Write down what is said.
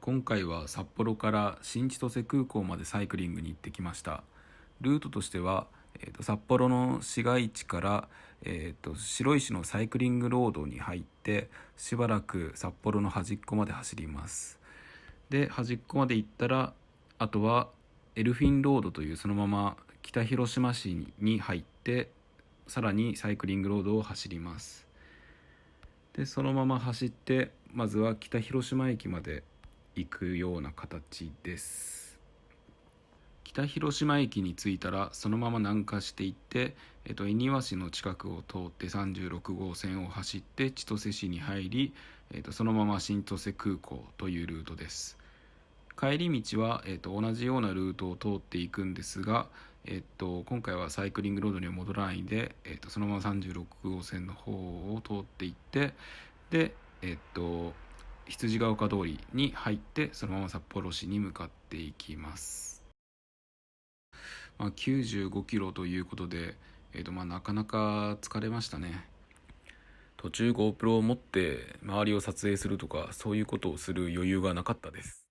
今回は札幌から新千歳空港までサイクリングに行ってきました。ルートとしては、札幌の市街地から、白石のサイクリングロードに入ってしばらく札幌の端っこまで走ります。で、端っこまで行ったらあとはエルフィンロードというそのまま北広島市に入ってさらにサイクリングロードを走ります。でそのまま走ってまずは北広島駅まで行くような形です。北広島駅に着いたらそのまま南下していって、恵庭市の近くを通って36号線を走って千歳市に入り、そのまま新千歳空港というルートです。帰り道は、同じようなルートを通っていくんですが、今回はサイクリングロードには戻らないで、そのまま36号線の方を通っていってで、羊ヶ丘通りに入ってそのまま札幌市に向かっていきます。95キロということで、なかなか疲れましたね。途中 GoPro を持って周りを撮影するとかそういうことをする余裕がなかったです。